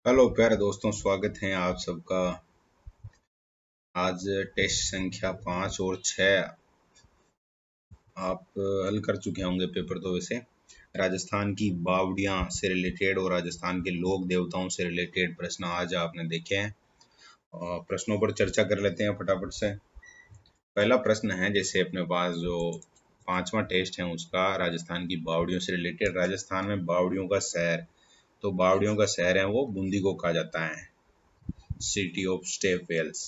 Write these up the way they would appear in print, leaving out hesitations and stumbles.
Hello प्यारे दोस्तों, स्वागत है आप सबका। आज टेस्ट संख्या 5 और 6 आप हल कर चुके होंगे पेपर तो वैसे। राजस्थान की बावड़ियां से रिलेटेड और राजस्थान के लोक देवताओं से रिलेटेड प्रश्न आज आपने देखे हैं। प्रश्नों पर चर्चा कर लेते हैं फटाफट से। पहला प्रश्न है, जैसे अपने पास जो 5वां टेस्ट है उसका राजस्थान की बावड़ियों से रिलेटेड। राजस्थान में बावड़ियों का शहर, तो बावड़ियों का शहर है वो बूंदी को कहा जाता है, city of step wells.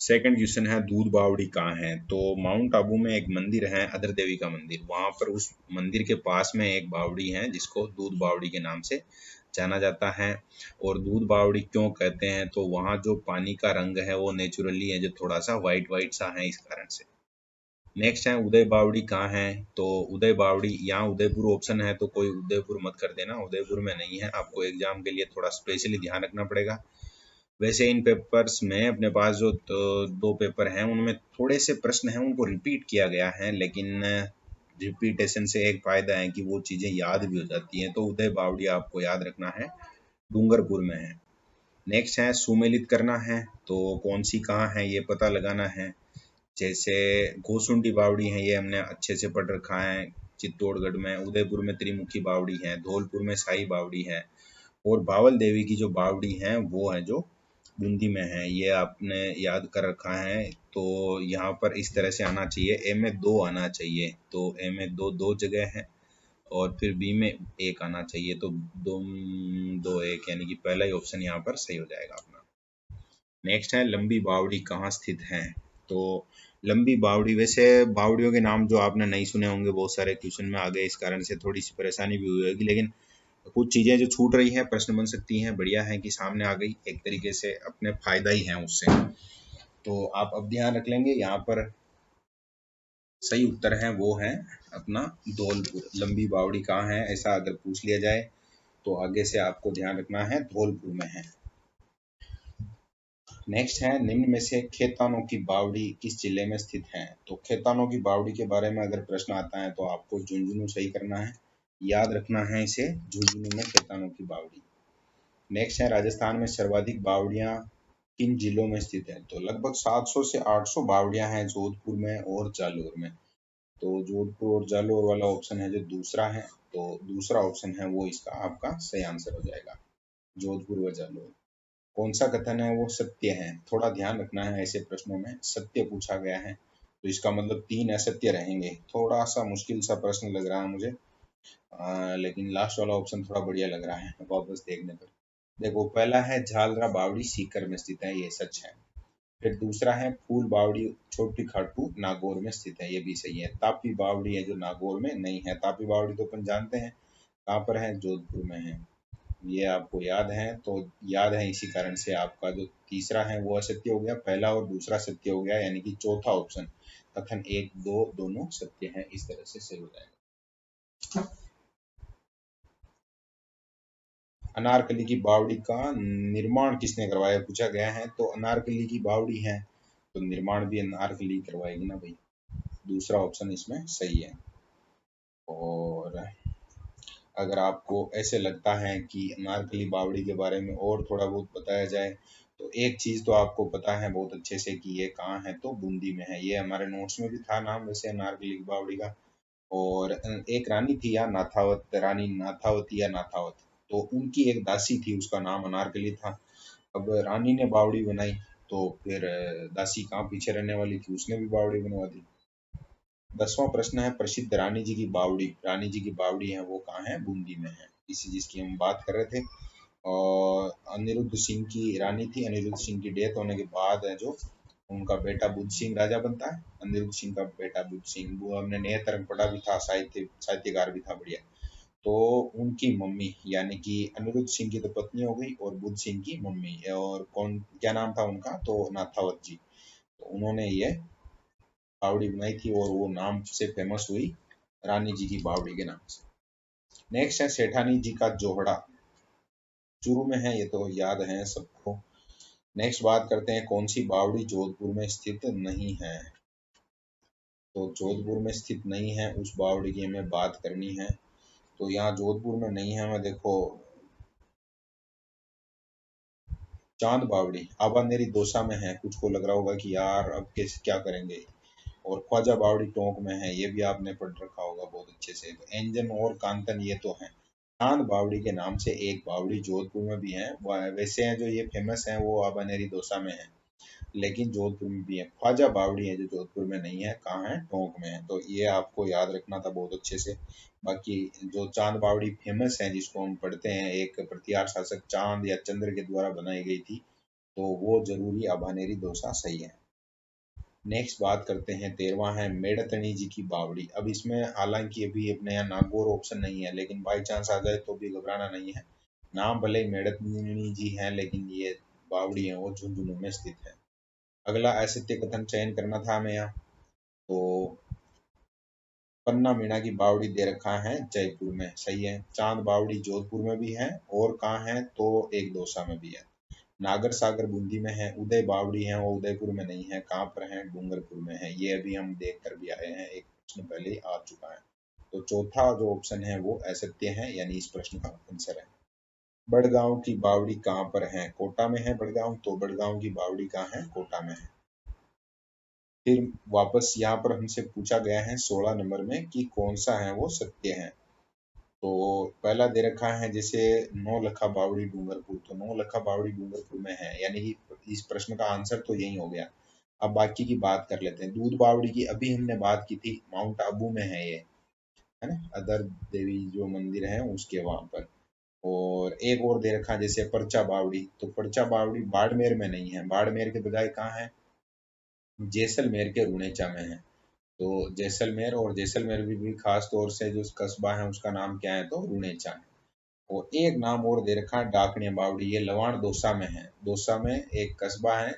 Second question है, दूध बावड़ी कहाँ है? तो माउंट आबू में एक मंदिर है, अदर देवी का मंदिर। वहां पर उस मंदिर के पास में एक बावड़ी है जिसको दूध बावड़ी के नाम से जाना जाता है। और दूध बावड़ी क्यों कहते हैं? तो वहाँ जो पानी का रंग है वो नेचुरली है, जो थोड़ा सा वाइट वाइट सा है, इस कारण से। नेक्स्ट है, उदय बावड़ी कहाँ है? तो उदय बावड़ी, यहाँ उदयपुर ऑप्शन है तो कोई उदयपुर मत कर देना, उदयपुर में नहीं है। आपको एग्जाम के लिए थोड़ा स्पेशली ध्यान रखना पड़ेगा। वैसे इन पेपर्स में अपने पास जो दो पेपर हैं उनमें थोड़े से प्रश्न हैं उनको रिपीट किया गया है, लेकिन रिपीटेशन से एक फायदा है कि वो चीज़ें याद भी हो जाती हैं। तो उदय बावड़िया आपको याद रखना है, डूंगरपुर में है। नेक्स्ट है, सुमेलित करना है, तो कौन सी कहाँ है ये पता लगाना है। जैसे गोसुंडी बावड़ी है, ये हमने अच्छे से पढ़ रखा है, चित्तौड़गढ़ में। उदयपुर में त्रिमुखी बावड़ी है, धौलपुर में साई बावड़ी है, और बावल देवी की जो बावड़ी है वो है जो बूंदी में है, ये आपने याद कर रखा है। तो यहाँ पर इस तरह से आना चाहिए, ए में 2 आना चाहिए, तो ए में दो जगह है, और फिर बी में 1 आना चाहिए, तो 2 2 1 यानी कि पहला ही ऑप्शन यहाँ पर सही हो जाएगा अपना। नेक्स्ट है, लंबी बावड़ी कहाँ स्थित है? तो लंबी बावड़ी, वैसे बावड़ियों के नाम जो आपने नहीं सुने होंगे, बहुत सारे क्वेश्चन में आ गए, इस कारण से थोड़ी सी परेशानी भी हुई होगी, लेकिन कुछ चीजें जो छूट रही है प्रश्न बन सकती हैं, बढ़िया है कि सामने आ गई, एक तरीके से अपने फायदा ही है उससे। तो आप अब ध्यान रख लेंगे, यहाँ पर सही उत्तर है वो है अपना धौलपुर। लंबी बावड़ी कहाँ है ऐसा अगर पूछ लिया जाए तो आगे से आपको ध्यान रखना है धौलपुर में है। नेक्स्ट है, निम्न में से खेतानों की बावड़ी किस जिले में स्थित है? तो खेतानों की बावड़ी के बारे में अगर प्रश्न आता है तो आपको झुंझुनू सही करना है, याद रखना है इसे, झुंझुनू में खेतानों की बावड़ी। नेक्स्ट है, राजस्थान में सर्वाधिक बावड़ियां किन जिलों में स्थित है? तो लगभग 700 से 800 बावड़ियां हैं जोधपुर में और जालोर में। तो जोधपुर और जालोर वाला ऑप्शन है जो दूसरा है, तो दूसरा ऑप्शन है वो इसका आपका सही आंसर हो जाएगा, जोधपुर व जालोर। कौन सा कथन है वो सत्य है? थोड़ा ध्यान रखना है, ऐसे प्रश्नों में सत्य पूछा गया है तो इसका मतलब 3 असत्य रहेंगे। थोड़ा सा मुश्किल सा प्रश्न लग रहा है मुझे, लेकिन लास्ट वाला ऑप्शन थोड़ा बढ़िया लग रहा है वापस देखने पर। देखो, पहला है झालरा बावड़ी सीकर में स्थित है, ये सच है। फिर दूसरा है फूल बावड़ी छोटी खाटू नागौर में स्थित है, ये भी सही है। तापी बावड़ी है जो नागौर में नहीं है, तापी बावड़ी तो अपन जानते हैं कहाँ पर है, जोधपुर में है। ये आपको याद है, तो याद है इसी कारण से आपका जो तीसरा है वो असत्य हो गया, पहला और दूसरा सत्य हो गया, यानी कि चौथा ऑप्शन कथन 1 2 दोनों सत्य है, इस तरह से सही हो जाएगा। अनारकली की बावड़ी का निर्माण किसने करवाया पूछा गया है? तो अनारकली की बावड़ी है तो निर्माण भी अनारकली करवाएगी ना भाई, दूसरा ऑप्शन इसमें सही है। और अगर आपको ऐसे लगता है कि अनारकली बावड़ी के बारे में और थोड़ा बहुत बताया जाए, तो एक चीज तो आपको पता है बहुत अच्छे से कि ये कहाँ है, तो बूंदी में है। ये हमारे नोट्स में भी था नाम वैसे अनारकली की बावड़ी का। और एक रानी थी या नाथावत, रानी नाथावती या नाथावत, तो उनकी एक दासी थी, उसका नाम अनारकली था। अब रानी ने बावड़ी बनाई तो फिर दासी कहाँ पीछे रहने वाली थी, उसने भी बावड़ी बनवा दी। 10वां प्रश्न है, प्रसिद्ध रानी जी की बावड़ी, रानी जी की बावड़ी है वो कहाँ है? बूंदी में है, इसी जिसकी हम बात कर रहे थे। और अनिरुद्ध सिंह की रानी थी, अनिरुद्ध सिंह की डेथ होने के बाद है जो उनका बेटा बुद्ध सिंह राजा बनता है, अनिरुद्ध सिंह का बेटा बुद्ध सिंह, वो हमने नए तरंग पढ़ा भी था, साहित्यकार भी था बढ़िया। तो उनकी मम्मी यानी कि अनिरुद्ध सिंह की तो पत्नी हो गई, और बुद्ध सिंह की मम्मी, और कौन क्या नाम था उनका? तो नाथावत जी। तो उन्होंने ये बावड़ी बनाई थी और वो नाम से फेमस हुई, रानी जी की बावड़ी के नाम से। नेक्स्ट है, सेठानी जी का जोहड़ा चूरू में है, ये तो याद है सबको। नेक्स्ट बात करते हैं, कौन सी बावड़ी जोधपुर में स्थित नहीं है? तो जोधपुर में स्थित नहीं है उस बावड़ी की हमें बात करनी है। तो यहाँ जोधपुर में नहीं है, मैं देखो चांद बावड़ी आबानेरी दौसा में है, कुछ को लग रहा होगा कि यार अब कैसे क्या करेंगे। और ख्वाजा बावड़ी टोंक में है, ये भी आपने पढ़ रखा होगा बहुत अच्छे से। तो एंजन और कांतन ये तो है। चांद बावड़ी के नाम से एक बावड़ी जोधपुर में भी है, वैसे हैं जो ये फेमस है वो आबानेरी दौसा में है, लेकिन जोधपुर में भी है। ख्वाजा बावड़ी है जो जोधपुर में नहीं है, कहाँ है, टोंक में है। तो ये आपको याद रखना था बहुत अच्छे से। बाकी जो चांद बावड़ी फेमस है जिसको हम पढ़ते हैं, एक प्रतिहार शासक चांद या चंद्र के द्वारा बनाई गई थी, तो वो जरूरी आभानेरी दौसा सही है। नेक्स्ट बात करते हैं, 13वां है मेड़तनी जी की बावड़ी। अब इसमें हालांकि अभी अपने यहाँ नागौर ऑप्शन नहीं है, लेकिन बाई चांस आ जाए तो भी घबराना नहीं है। नाम भले ही मेड़तनी जी है, लेकिन ये बावड़ी है वो झुंझुनू में स्थित है। अगला असत्य कथन चयन करना था हमें यहाँ, तो पन्ना मीणा की बावड़ी दे रखा है जयपुर में, सही है। चांद बावड़ी जोधपुर में भी है, और कहाँ है, तो एक दौसा में भी है। नागर सागर बूंदी में है। उदय बावड़ी है वो उदयपुर में नहीं है, कहाँ पर है, डूंगरपुर में है। ये अभी हम देख कर भी आए हैं, एक प्रश्न पहले ही आ चुका है। तो चौथा जो ऑप्शन है वो असत्य है, यानी इस प्रश्न का आंसर है। बड़गांव की बावड़ी कहाँ पर है, कोटा में है बड़गांव, तो बड़गांव की बावड़ी कहाँ है, कोटा में है। फिर वापस यहाँ पर हमसे पूछा गया है 16 नंबर में कि कौन सा है वो सत्य है। तो पहला दे रखा है जैसे नौ लखा बावड़ी डूंगरपुर, तो नौ लखा बावड़ी डूंगरपुर में है, यानी कि इस प्रश्न का आंसर तो यही हो गया। अब बाकी की बात कर लेते हैं। दूध बावड़ी की अभी हमने बात की थी, माउंट आबू में है ये, है ना, अदर देवी जो मंदिर है उसके वहां पर। और एक और दे रखा है जैसे पर्चा बावड़ी, तो पर्चा बावड़ी बाड़मेर में नहीं है, बाड़मेर के बजाय कहाँ है, जैसलमेर के रुनेचा में है। तो जैसलमेर, और जैसलमेर भी खास तौर से जो कस्बा है उसका नाम क्या है, तो रुनेचा है। और एक नाम और दे रखा है डाकनिया बावड़ी, ये लवाण दौसा में है। दौसा में एक कस्बा है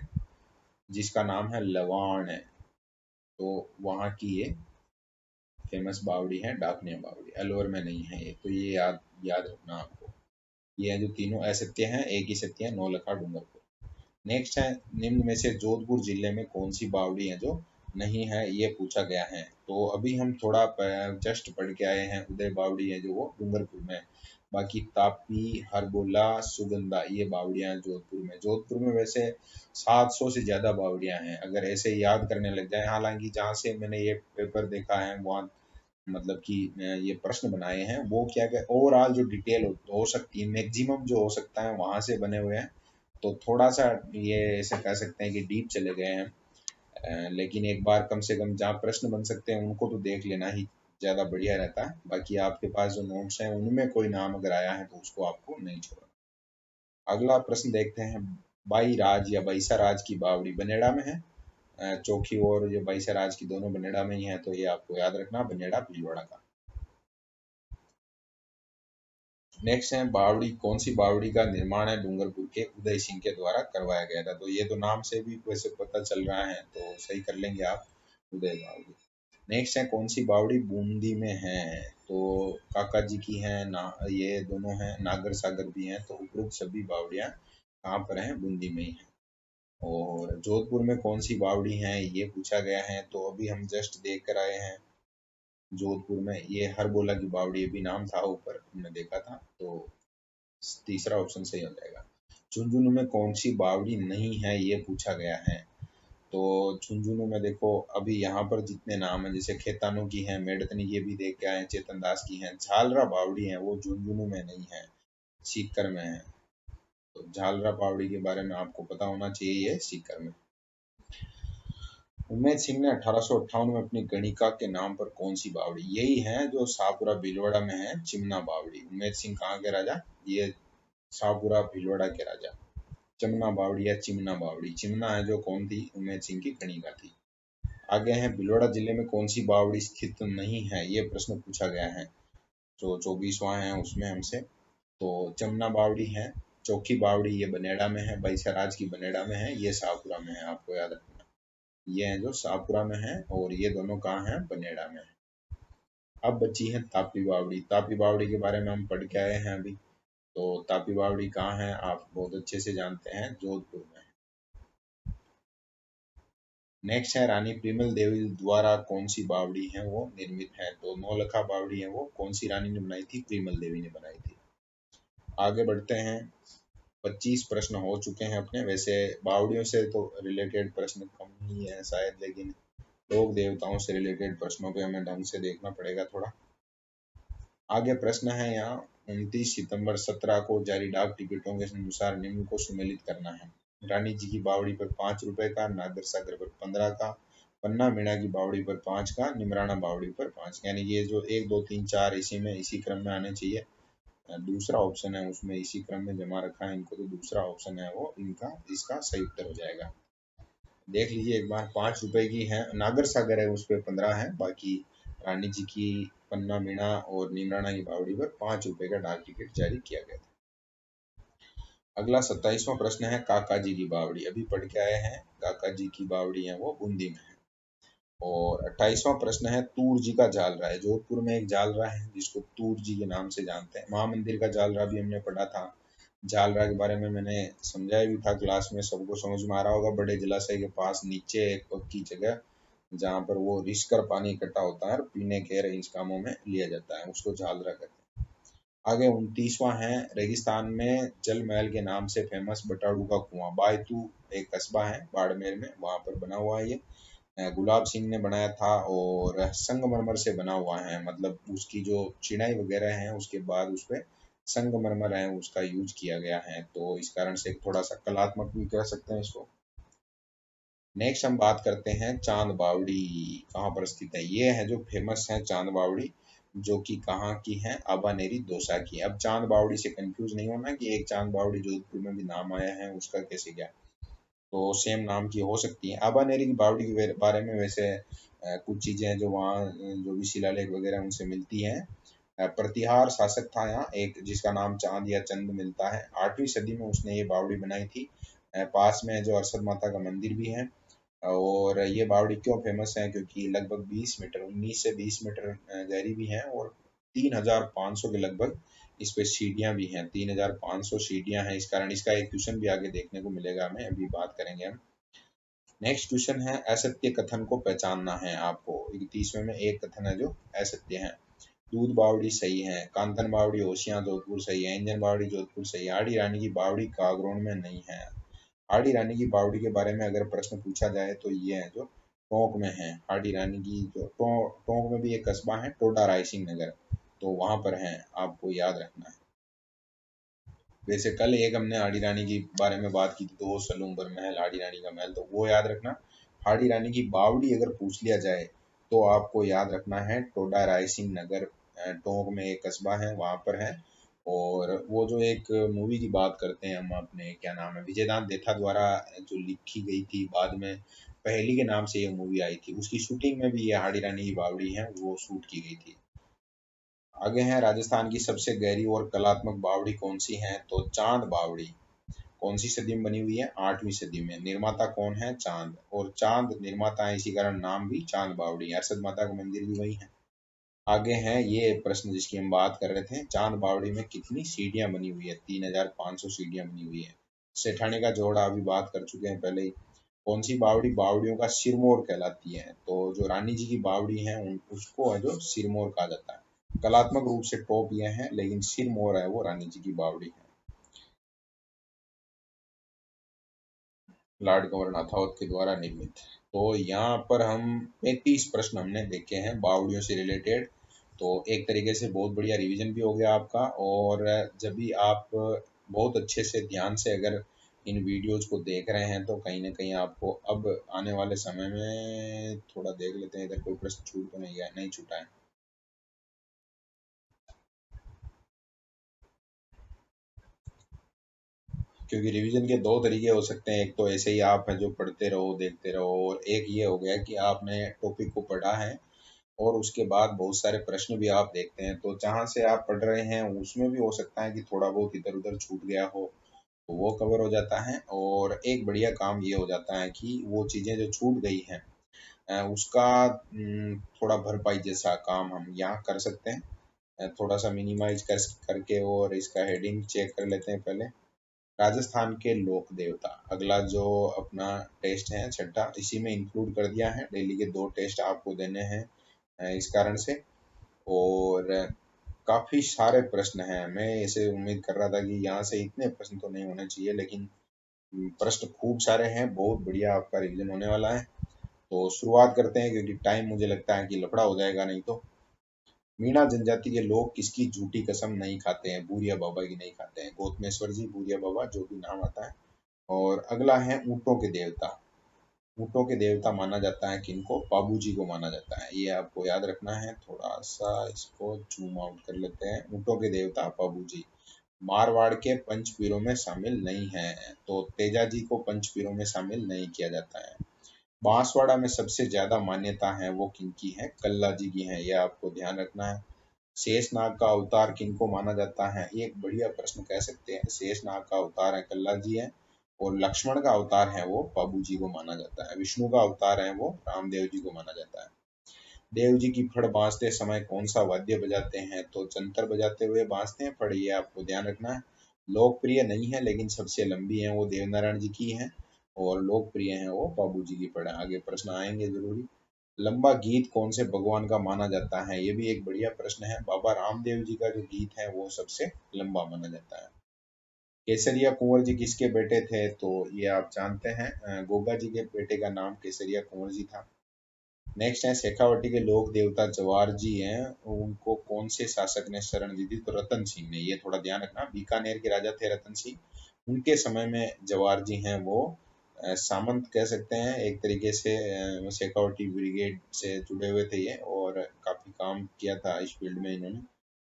जिसका नाम है लवाण है, तो वहाँ की ये फेमस बावड़ी है डाकनिया बावड़ी, अलवर में नहीं है ये। तो ये याद याद रखना आपको। ये है जो तीनों असत्य हैं, एक ही सत्य है, नौलखा डूंगरपुर। नेक्स्ट है, निम्न में से जोधपुर जिले में कौन सी बावड़ी है जो नहीं है, ये पूछा गया है। तो अभी हम थोड़ा जस्ट पढ़ के आए हैं, उदय बावड़ी है जो वो डूंगरपुर में है। बाकी तापी, हरबोला, सुगंधा ये बावड़ियां जोधपुर में। जोधपुर में वैसे 700 से ज्यादा बावड़ियां हैं, अगर ऐसे याद करने लग जाए। हालांकि जहाँ से मैंने ये पेपर देखा है वहाँ मतलब कि ये प्रश्न बनाए हैं वो क्या क्या ओवरऑल जो डिटेल हो सकती है, मैक्सिमम जो हो सकता है वहां से बने हुए हैं। तो थोड़ा सा ये ऐसे कह सकते हैं कि डीप चले गए हैं। लेकिन एक बार कम से कम जहाँ प्रश्न बन सकते हैं उनको तो देख लेना ही ज्यादा बढ़िया रहता है। बाकी आपके पास जो नोट्स हैं उनमें कोई नाम अगर आया है तो उसको आपको नहीं छोड़ना। अगला प्रश्न देखते हैं, बाई राज या बैसा राज की बावड़ी बनेड़ा में है। चौकी और जो बैसा राज की दोनों बनेड़ा में ही है, तो ये आपको याद रखना, बनेड़ा भीलवाड़ा का। नेक्स्ट है, बावड़ी कौन सी बावड़ी का निर्माण है डूंगरपुर के उदय सिंह के द्वारा करवाया गया था। तो ये तो नाम से भी वैसे पता चल रहा है, तो सही कर लेंगे आप, उदय बावड़ी। नेक्स्ट है, कौन सी बावड़ी बूंदी में है, तो काका जी की है ना, ये दोनों हैं, नागर सागर भी हैं। तो उपरोक्त सभी बावड़ियां कहाँ पर हैं, बूंदी में ही है। और जोधपुर में कौन सी बावड़ी है ये पूछा गया है, तो अभी हम जस्ट देख कर आए हैं जोधपुर में ये हरबोला की बावड़ी, अभी नाम था ऊपर हमने देखा था, तो तीसरा ऑप्शन सही हो जाएगा। झुंझुनू में कौन सी बावड़ी नहीं है ये पूछा गया है। तो झुंझुनू में देखो अभी यहाँ पर जितने नाम है, जैसे खेतानों की है, मेड़तनी ये भी देख के आए, चेतन दास की है। झालरा बावड़ी है वो झुंझुनू में नहीं है, सीकर में है। तो झालरा बावड़ी के बारे में आपको पता होना चाहिए, ये सीकर में। उम्मेद सिंह ने 1858 में अपनी गणिका के नाम पर कौन सी बावड़ी, यही है जो शाहपुरा भीलवाड़ा में है, चिमना बावड़ी। उम्मेद सिंह कहाँ के राजा, ये शाहपुरा भीलवाड़ा के राजा। चमना बावड़ी या चिमना बावड़ी, चिमना है जो कौन थी, उम्मेद सिंह की गणिका थी। आगे है, भीलवाड़ा जिले में कौन सी बावड़ी स्थित नहीं है, ये प्रश्न पूछा गया है। जो 24वां है उसमें हमसे, तो चमना बावड़ी है। चौकी बावड़ी ये बनेड़ा में है, बैसराज की बनेड़ा में है, ये शाहपुरा में है, आपको याद रखना। ये है जो शाहपुरा में है, और ये दोनों कहाँ हैं, बनेड़ा में है। अब बची है तापी बावड़ी। तापी बावड़ी के बारे में हम पढ़ के आए हैं अभी। तो तापी बावड़ी कहाँ है, आप बहुत अच्छे से जानते हैं, जोधपुर में। नेक्स्ट है, रानी प्रीमल देवी द्वारा कौन सी बावड़ी है वो निर्मित है। तो नौलखा बावड़ी है वो कौन सी रानी ने बनाई थी, प्रीमल देवी ने बनाई थी। आगे बढ़ते हैं, 25 प्रश्न हो चुके हैं अपने। वैसे बावड़ियों से तो रिलेटेड प्रश्न कम ही है शायद, लेकिन लोक देवताओं से रिलेटेड प्रश्नों पे हमें ढंग से देखना पड़ेगा थोड़ा। आगे प्रश्न है यहाँ, 29 सितंबर 17 को जारी डाक टिकटों के अनुसार निम्न को सुमेलित करना है। रानी जी की बावड़ी पर 5 रुपए का, नागर सागर पर 15 का, पन्ना मीणा की बावड़ी पर 5 का, निमराना बावड़ी पर 5, यानी ये जो 1 2 3 4 इसी में इसी क्रम में आने चाहिए। दूसरा ऑप्शन है उसमें इसी क्रम में जमा रखा है इनको, तो दूसरा ऑप्शन है वो इनका इसका सही उत्तर हो जाएगा। देख लीजिए एक बार, 5 रुपए की है, नागर सागर है उस पर 15 है, बाकी रानी जी की पन्ना मीणा और नीमराना की बावड़ी पर 5 रुपए का डाक टिकट जारी किया गया था। अगला 27वां प्रश्न है, काका जी की बावड़ी। अभी पढ़ के आए हैं, काका जी की बावड़ी है वो बूंदी में है। और 28वां प्रश्न है, तूर जी का जालरा है। जोधपुर में एक जालरा है जिसको तूर जी के नाम से जानते हैं। महामंदिर का जालरा भी हमने पढ़ा था। जालरा के बारे में मैंने समझाया भी था क्लास में, सबको समझ में आ रहा होगा। बड़े जलाशय के पास नीचे एक पक्की जगह जहाँ पर वो रिस कर पानी इकट्ठा होता है और पीने के इस कामों में लिया जाता है, उसको जालरा कहते हैं। आगे 29वां है, रेगिस्तान में जल महल के नाम से फेमस बटाड़ू का कुआं। बायतू एक कस्बा है बाड़मेर में, वहां पर बना हुआ है ये। गुलाब सिंह ने बनाया था और संगमरमर से बना हुआ है, मतलब उसकी जो चिनाई वगैरह है उसके बाद उस पे संगमरमर है उसका यूज किया गया है, तो इस कारण से थोड़ा सा कलात्मक भी कह सकते हैं इसको। नेक्स्ट हम बात करते हैं चांद बावड़ी कहाँ पर स्थित है। ये है जो फेमस है चांद बावड़ी, जो कि कहाँ की है, आबानेरी दौसा की। अब चांद बावड़ी से कंफ्यूज नहीं होना कि एक चांद बावड़ी जोधपुर में भी नाम आया है उसका कैसे क्या, तो सेम नाम की हो सकती है। आबानेरी की बावड़ी के बारे में वैसे कुछ चीजें हैं जो वहाँ जो भी शिलालेख वगैरह उनसे मिलती हैं। प्रतिहार शासक था यहाँ एक, जिसका नाम चांद या चंद मिलता है। 8वीं सदी में उसने ये बावड़ी बनाई थी। पास में जो अरसद माता का मंदिर भी है। और ये बावड़ी क्यों फेमस है, क्योंकि लगभग 20 मीटर 19 से 20 मीटर गहरी भी है और 3500 के लगभग इस पे सीढ़ियां भी हैं। 3500 सीढ़ियां हैं, इस कारण इसका एक क्वेश्चन भी आगे देखने को मिलेगा, हमें अभी बात करेंगे हम। नेक्स्ट क्वेश्चन है, असत्य कथन को पहचानना है आपको। 31वें में एक कथन है जो असत्य है। दूध बावड़ी सही है, कांतन बावड़ी होशियार जोधपुर सही है, इंजन बावड़ी जोधपुर सही है, आड़ी रानी की बावड़ी कागरोन में नहीं है। आड़ी रानी की बावड़ी के बारे में अगर प्रश्न पूछा जाए तो ये है जो टोंक में है। आड़ी रानी की जो टोंक में भी एक कस्बा है टोडा रायसिंह नगर, तो वहां पर है, आपको याद रखना है। वैसे कल एक हमने आड़ी रानी के बारे में बात की थी, तो वो सलूम्बर महल, आड़ी रानी का महल, तो वो याद रखना। आड़ी रानी की बावड़ी अगर पूछ लिया जाए तो आपको याद रखना है टोडा रायसिंह नगर, टोंक में एक कस्बा है वहां पर है। और वो जो एक मूवी की बात करते हैं हम अपने, क्या नाम है, विजयदान देथा द्वारा जो लिखी गई थी, बाद में पहली के नाम से ये मूवी आई थी, उसकी शूटिंग में भी ये आड़ी रानी की बावड़ी है वो शूट की गई थी। आगे है, राजस्थान की सबसे गहरी और कलात्मक बावड़ी कौन सी है, तो चांद बावड़ी। कौन सी सदी में बनी हुई है, 8वीं सदी में। निर्माता कौन है, चांद, और चांद निर्माता है, इसी कारण नाम भी चांद बावड़ी है। अरसद माता का मंदिर भी वही है। आगे है ये प्रश्न जिसकी हम बात कर रहे थे, चांद बावड़ी में कितनी सीढ़ियां बनी हुई है, 3500 सीढ़ियां बनी हुई है। सेठानी का जोड़ा अभी बात कर चुके हैं पहले ही। कौन सी बावड़ी बावड़ियों का सिरमौर कहलाती है, तो जो रानी जी की बावड़ी है उसको है जो सिरमौर कहा जाता है। कलात्मक रूप से टॉप ये है, लेकिन सिरमौर है वो रानी जी की बावड़ी है। लॉर्ड गवर्नर नाथावत के द्वारा निर्मित। तो यहाँ पर हम 35 प्रश्न हमने देखे हैं बावड़ियों से रिलेटेड, तो एक तरीके से बहुत बढ़िया रिवीजन भी हो गया आपका। और जब भी आप बहुत अच्छे से ध्यान से अगर इन वीडियोज को देख रहे हैं तो कहीं ना कहीं आपको अब आने वाले समय में, थोड़ा देख लेते हैं इधर कोई प्रश्न छूट तो नहीं गया, नहीं छूटा है। क्योंकि रिवीजन के दो तरीके हो सकते हैं, एक तो ऐसे ही आप है जो पढ़ते रहो देखते रहो, और एक ये हो गया कि आपने टॉपिक को पढ़ा है और उसके बाद बहुत सारे प्रश्न भी आप देखते हैं, तो जहाँ से आप पढ़ रहे हैं उसमें भी हो सकता है कि थोड़ा बहुत इधर उधर छूट गया हो, तो वो कवर हो जाता है। और एक बढ़िया काम ये हो जाता है कि वो चीज़ें जो छूट गई हैं उसका थोड़ा भरपाई जैसा काम हम यहाँ कर सकते हैं। थोड़ा सा मिनिमाइज करके और इसका हेडिंग चेक कर लेते हैं पहले। राजस्थान के लोक देवता, अगला जो अपना टेस्ट है छठा, इसी में इंक्लूड कर दिया है। डेली के 2 टेस्ट आपको देने हैं इस कारण से। और काफी सारे प्रश्न हैं। मैं इसे उम्मीद कर रहा था कि यहाँ से इतने प्रश्न तो नहीं होने चाहिए, लेकिन प्रश्न खूब सारे हैं। बहुत बढ़िया आपका रिवीजन होने वाला है। तो शुरुआत करते हैं, क्योंकि टाइम मुझे लगता है कि लफड़ा हो जाएगा नहीं तो। मीणा जनजाति के लोग किसकी झूठी कसम नहीं खाते हैं? बूरिया बाबा की नहीं खाते हैं। गौतमेश्वर जी, बूरिया बाबा, जो भी नाम आता है। और अगला है ऊंटों के देवता। ऊंटों के देवता माना जाता है किनको? बाबू जी को माना जाता है। ये आपको याद रखना है। थोड़ा सा इसको जूम आउट कर लेते हैं। ऊंटों के देवता बाबू जी मारवाड़ के पंचपीरों में शामिल नहीं है, तो तेजा जी को पंचपीरों में शामिल नहीं किया जाता है। बांसवाड़ा में सबसे ज्यादा मान्यता है वो किनकी है? कल्ला जी की है। यह आपको ध्यान रखना है। शेषनाग का अवतार किनको माना जाता है? ये एक बढ़िया प्रश्न कह सकते हैं। शेषनाग का अवतार है कल्ला जी है, और लक्ष्मण का अवतार है वो बाबू जी को माना जाता है। विष्णु का अवतार है वो रामदेव जी को माना जाता है। देव जी की फड़ बांसते समय कौन सा वाद्य बजाते हैं? तो जंतर बजाते हुए बांसते हैं फड़। ये आपको ध्यान रखना है। लोकप्रिय नहीं है, लेकिन सबसे लंबी है वो देवनारायण जी की है, और लोकप्रिय है वो बाबू जी की फड़ है। आगे प्रश्न आएंगे जरूरी। लंबा गीत कौन से भगवान का माना जाता है? ये भी एक बढ़िया प्रश्न है। बाबा रामदेव जी का जो गीत है वो सबसे लंबा माना जाता है। केसरिया कुंवर जी किसके बेटे थे? तो ये आप जानते हैं, गोगा जी के बेटे का नाम केसरिया कुंवर जी था। नेक्स्ट है शेखावटी के लोक देवता जवार जी हैं, उनको कौन से शासक ने शरण दी थी? तो रतन सिंह ने। ये थोड़ा ध्यान रखना। बीकानेर के राजा थे रतन सिंह। उनके समय में जवार जी हैं वो सामंत कह सकते हैं एक तरीके से। शेखावटी ब्रिगेड से जुड़े हुए थे ये, और काफी काम किया था इस फील्ड में इन्होंने।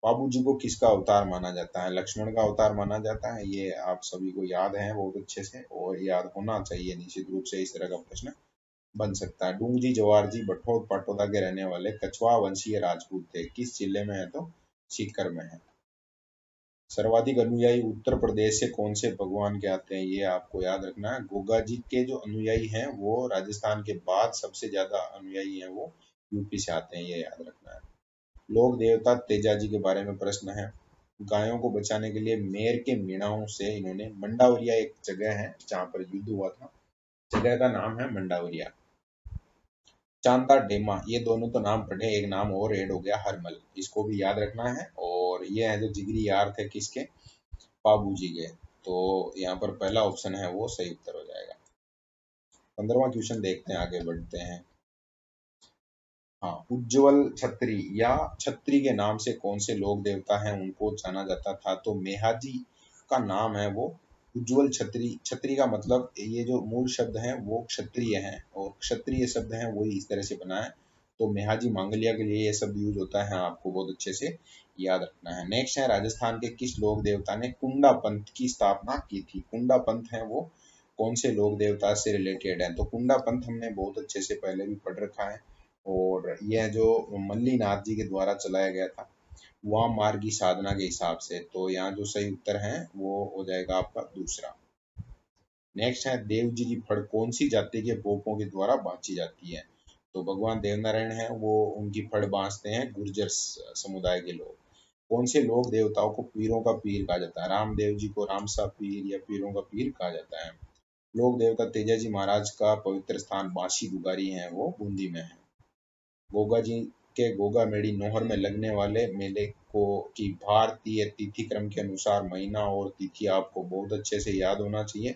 बाबू जी को किसका अवतार माना जाता है? लक्ष्मण का अवतार माना जाता है। ये आप सभी को याद है बहुत अच्छे से, और याद होना चाहिए निश्चित रूप से। इस तरह का प्रश्न बन सकता है। डूंगजी जवार जी बठौर पाटोदा के रहने वाले कछवा वंशीय राजपूत थे। किस जिले में है? तो सीकर में है। सर्वाधिक अनुयायी उत्तर प्रदेश से कौन से भगवान के आते हैं? ये आपको याद रखना है। गोगा जी के जो अनुयायी हैं वो राजस्थान के बाद सबसे ज्यादा अनुयायी हैं वो यूपी से आते हैं। ये याद रखना है। लोक देवता तेजा जी के बारे में प्रश्न है। गायों को बचाने के लिए मेर के मीणाओं से इन्होंने मंडावरिया, एक जगह है जहाँ पर युद्ध हुआ था, जगह का नाम है मंडावरिया। चांदा डेमा, ये दोनों तो नाम पढ़े, एक नाम और ऐड हो गया हरमल, इसको भी याद रखना है। और ये है जो जिगरी यार थे किसके? बाबू जी के। तो यहाँ पर पहला ऑप्शन है वो सही उत्तर हो जाएगा। 15वां क्वेश्चन देखते हैं, आगे बढ़ते हैं। हाँ, उज्जवल छत्री या छत्री के नाम से कौन से लोक देवता हैं उनको जाना जाता था? तो मेहाजी का नाम है वो उज्जवल छत्री। छत्री का मतलब, ये जो मूल शब्द है वो क्षत्रिय है, और क्षत्रिय शब्द है वही इस तरह से बना है। तो मेहाजी मांगलिया के लिए ये शब्द यूज होता है, आपको बहुत अच्छे से याद रखना है। नेक्स्ट है राजस्थान के किस लोक देवता ने कुंडा पंथ की स्थापना की थी? कुंडा पंथ है वो कौन से लोक देवता से रिलेटेड है? तो कुंडा पंथ हमने बहुत अच्छे से पहले भी पढ़ रखा है, और यह जो मल्लीनाथ जी के द्वारा चलाया गया था वाम मार्गी साधना के हिसाब से। तो यहाँ जो सही उत्तर है वो हो जाएगा आपका दूसरा। नेक्स्ट है देव जी की फड़ कौन सी जाति के पोपों के द्वारा बांची जाती है? तो भगवान देवनारायण है वो उनकी फड़ बांचते हैं गुर्जर समुदाय के लोग। कौन से लोक देवताओं को पीरों का पीर कहा जाता है? रामदेव जी को रामसा पीर या पीरों का पीर कहा जाता है। लोक देवता तेजा जी महाराज का पवित्र स्थान बांशी दुगारी है वो बूंदी में है। गोगा जी के गोगा मेड़ी नोहर में लगने वाले मेले को की भारतीय तिथि क्रम के अनुसार महीना और तिथि आपको बहुत अच्छे से याद होना चाहिए।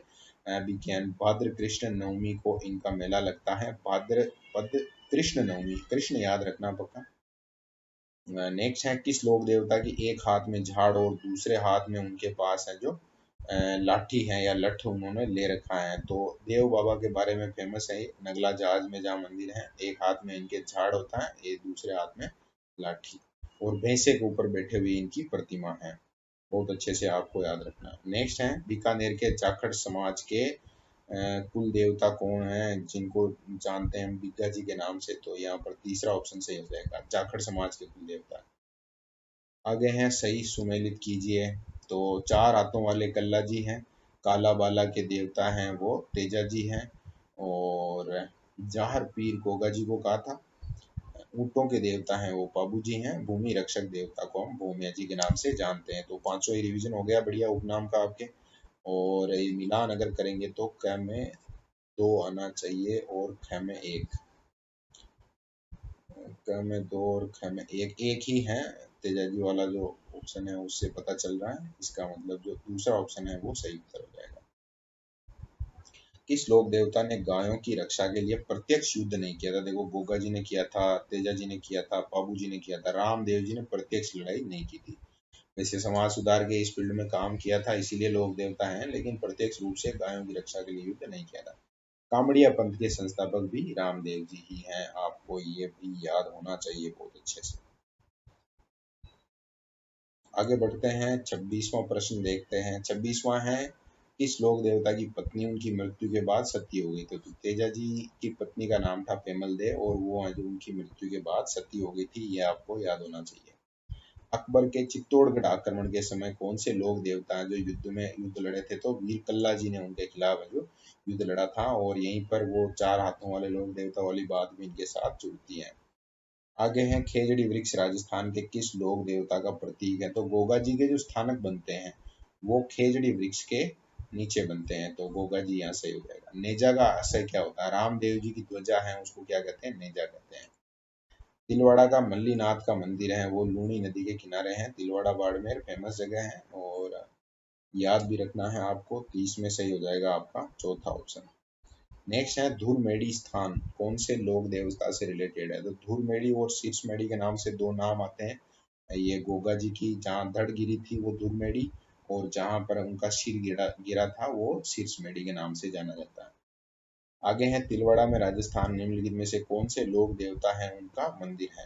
विज्ञान भाद्र कृष्ण नवमी को इनका मेला लगता है। भाद्रपद कृष्ण नवमी, कृष्ण याद रखना पक्का। नेक्स्ट है किस लोक देवता की एक हाथ में झाड़ और दूसरे हाथ में उनके पास है जो लाठी है या लठ उन्होंने ले रखा है? तो देव बाबा के बारे में फेमस है ये, नगला जहाज में जहाँ मंदिर है, एक हाथ में इनके झाड़ होता है, एक दूसरे हाथ में लाठी, और भैंसे के ऊपर बैठे हुए इनकी प्रतिमा है। बहुत अच्छे से आपको याद रखना है। नेक्स्ट है बीकानेर के जाखड़ समाज के कुल देवता कौन है जिनको जानते हैं बिग्गा जी के नाम से? तो यहाँ पर तीसरा ऑप्शन सही हो जाएगा, जाखड़ समाज के कुल देवता। आगे हैं सही सुमेलित कीजिए। तो चार हाथों वाले कल्ला जी हैं, काला बाला के देवता हैं वो तेजा जी हैं, और जाहर पीर गोगा जी को कहा था। ऊंटों के देवता हैं वो बाबू जी हैं। भूमि रक्षक देवता को हम भूमिया जी के नाम से जानते हैं। तो पांचों ही रिवीजन हो गया बढ़िया उपनाम का आपके। और ये मिलान अगर करेंगे तो क में 2 आना चाहिए और ख में 1, क में 2 और ख में 1, एक ही है। तेजाजी वाला जो ऑप्शन है उससे पता चल रहा है, इसका मतलब जो दूसरा ऑप्शन है वो सही उत्तर हो जाएगा। किस लोक देवता ने गायों की रक्षा के लिए प्रत्यक्ष युद्ध नहीं किया था? देखो, गोगा जी ने किया था, तेजा जी ने किया था, पाबू जी ने किया था, रामदेव जी ने प्रत्यक्ष लड़ाई नहीं की थी। वैसे समाज सुधार के इस फील्ड में काम किया था, इसीलिए लोक देवता हैं, लेकिन प्रत्यक्ष रूप से गायों की रक्षा के लिए युद्ध नहीं किया था। कामड़िया पंथ के संस्थापक भी रामदेव जी ही हैं, आपको ये भी याद होना चाहिए बहुत अच्छे से। आगे बढ़ते हैं, 26वां प्रश्न देखते हैं। 26वां है, किस लोक देवता की पत्नी उनकी मृत्यु के बाद सती हो गई थी? तो तेजा जी की पत्नी का नाम था पेमल दे, और वो जो उनकी मृत्यु के बाद सती हो गई थी, ये आपको याद होना चाहिए। अकबर के चित्तौड़गढ़ आक्रमण के समय कौन से लोक देवता हैं जो युद्ध लड़े थे? तो वीर कल्ला जी ने उनके खिलाफ जो युद्ध लड़ा था, और यहीं पर वो चार हाथों वाले लोक देवता वाली बात भी इनके साथ जुड़ती है। आगे हैं, खेजड़ी वृक्ष राजस्थान के किस लोक देवता का प्रतीक है? तो गोगा जी के जो स्थानक बनते हैं वो खेजड़ी वृक्ष के नीचे बनते हैं, तो गोगा जी यहाँ सही हो जाएगा। नेजा का आशय क्या होता है? रामदेव जी की ध्वजा है उसको क्या कहते हैं? नेजा कहते हैं। तिलवाड़ा का मल्लीनाथ का मंदिर है वो लूनी नदी के किनारे है। तिलवाड़ा बाड़मेर फेमस जगह है, और याद भी रखना है आपको। 30 में सही हो जाएगा आपका चौथा ऑप्शन। नेक्स्ट है, धूलमेड़ी स्थान कौन से लोक देवता से रिलेटेड है? तो धूलमेड़ी और शीर्षमेड़ी के नाम से दो नाम आते हैं। ये गोगा जी की जहाँ धड़ गिरी थी वो धूलमेड़ी, और जहाँ पर उनका सिर गिरा गिरा था वो शीर्षमेड़ी के नाम से जाना जाता है। आगे है, तिलवाड़ा में राजस्थान निम्नलिखित में से कौन से लोक देवता है उनका मंदिर है?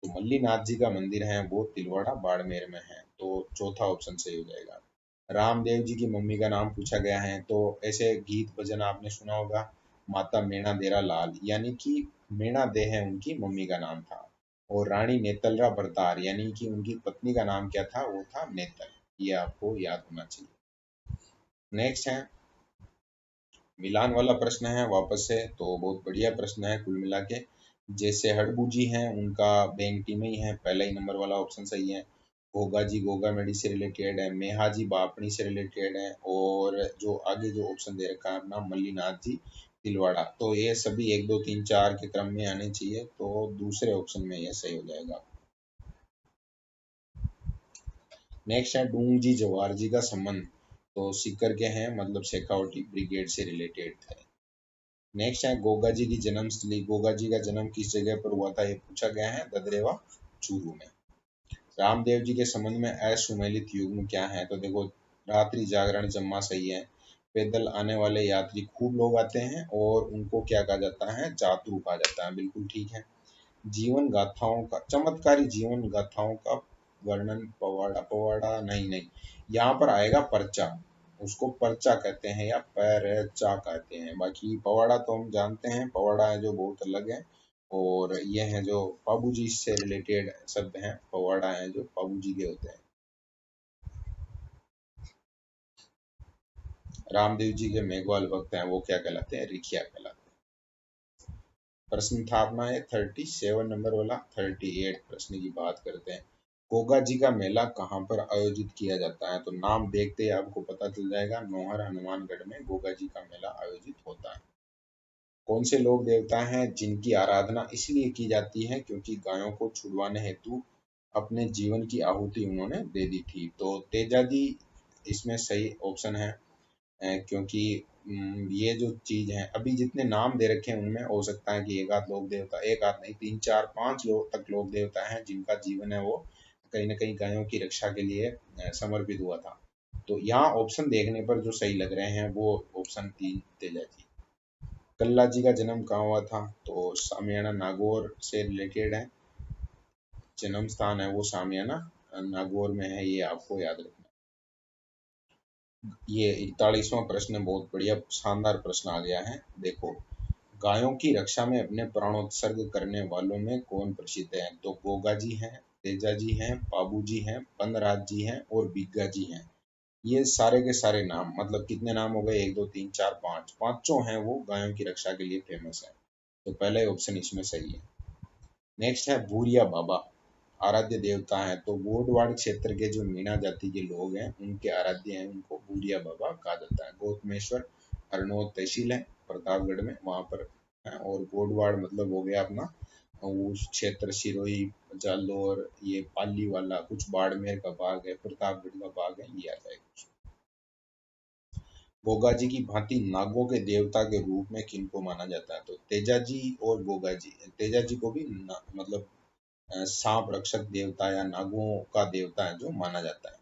तो मल्लीनाथ जी का मंदिर है वो तिलवाड़ा बाड़मेर में है, तो चौथा ऑप्शन सही हो जाएगा। रामदेव जी की मम्मी का नाम पूछा गया है, तो ऐसे गीत भजन आपने सुना होगा, माता मेणा देरा लाल, यानी कि मेणा दे है उनकी मम्मी का नाम था। और रानी नेतलरा बरतार, यानी कि उनकी पत्नी का नाम क्या था? वो था नेतल। ये आपको याद होना चाहिए। नेक्स्ट है, मिलान वाला प्रश्न है वापस से, तो बहुत बढ़िया प्रश्न है कुल मिला के। जैसे हड़बू जी हैं उनका बेंगटी में ही है, पहला ही नंबर वाला ऑप्शन सही है। गोगा जी गोगा मेडी से रिलेटेड है, मेहा जी बापणी से रिलेटेड है, और जो आगे जो ऑप्शन दे रखा है अपना मल्लीनाथ जी तिलवाड़ा, तो ये सभी 1 2 3 4 के क्रम में आने चाहिए, तो दूसरे ऑप्शन में ये सही हो जाएगा। नेक्स्ट है, डूंग जी जवाहर जी का संबंध, तो सीकर के हैं, मतलब शेखावटी ब्रिगेड से रिलेटेड है। नेक्स्ट है, गोगा जी की जन्मस्थली, गोगा जी का जन्म किस जगह पर हुआ था? ये पूछा गया है, ददरेवा चूरू में। रामदेव जी के संबंध में असुमेलित युग्म क्या है? तो देखो, रात्रि जागरण जम्मा सही है। पैदल आने वाले यात्री खूब लोग आते हैं, और उनको क्या कहा जाता है? जातरू कहा जाता है, बिल्कुल ठीक है। जीवन गाथाओं का, चमत्कारी जीवन गाथाओं का वर्णन, पवाड़ा पवाड़ा नहीं नहीं, यहाँ पर आएगा पर्चा, उसको पर्चा कहते हैं या पैरचा कहते हैं। बाकी पवाड़ा तो हम जानते हैं, पवाड़ा है जो बहुत अलग है, और ये है जो पाबूजी से रिलेटेड शब्द हैं, पवाड़ा है जो पाबूजी के होते हैं। रामदेव जी के मेघवाल भक्त हैं वो क्या कहलाते हैं? रिखिया कहलाते हैं। प्रश्न था अपना ये 37 नंबर वाला। 38 प्रश्न की बात करते हैं। गोगा जी का मेला कहाँ पर आयोजित किया जाता है? तो नाम देखते ही आपको पता चल जाएगा, नौहर हनुमानगढ़ में गोगा जी का मेला आयोजित होता है। कौन से लोक देवता हैं जिनकी आराधना इसलिए की जाती है क्योंकि गायों को छुड़वाने हेतु अपने जीवन की आहुति उन्होंने दे दी थी? तो तेजा जी इसमें सही ऑप्शन है, क्योंकि ये जो चीज है, अभी जितने नाम दे रखे हैं उनमें हो सकता है कि एक आध लोक देवता, एक आध नहीं, 3 4 5 लोग तक लोक देवता हैं जिनका जीवन है वो कहीं ना कहीं गायों की रक्षा के लिए समर्पित हुआ था। तो यहाँ ऑप्शन देखने पर जो सही लग रहे हैं वो ऑप्शन 3 तेजा जी। कल्ला जी का जन्म कहाँ हुआ था? तो सामियाना नागौर से रिलेटेड है, जन्म स्थान है वो सामियाना नागौर में है, ये आपको याद रखना। ये 41वां प्रश्न बहुत बढ़िया शानदार प्रश्न आ गया है, देखो। गायों की रक्षा में अपने प्राणोत्सर्ग करने वालों में कौन प्रसिद्ध है? तो गोगा जी हैं, तेजा जी हैं, पाबू जी हैं, पनराज जी हैं, और बिग्गा जी हैं। ये सारे के सारे नाम, मतलब कितने नाम हो गए? 1 2 3 4 5, पांचों हैं वो गायों की रक्षा के लिए फेमस है, तो पहला ही ऑप्शन इसमें सही है। नेक्स्ट है, भूरिया बाबा आराध्य देवता है, तो गोडवाड़ क्षेत्र के जो मीणा जाति के लोग हैं उनके आराध्य हैं, उनको भूरिया बाबा कहा जाता है। गौतमेश्वर हरनौत तहसील है प्रतापगढ़ में, वहां पर है, और गोडवाड़ मतलब हो गया अपना उस क्षेत्र सिरोही, जालौर, ये पाली वाला, कुछ बाड़मेर का भाग है, प्रतापगढ़ का भाग है, ये आ जाएगा। गोगा जी की भांति नागों के देवता के रूप में किनको माना जाता है? तो तेजा जी और गोगा जी। तेजा जी को भी मतलब सांप रक्षक देवता या नागों का देवता है जो माना जाता है,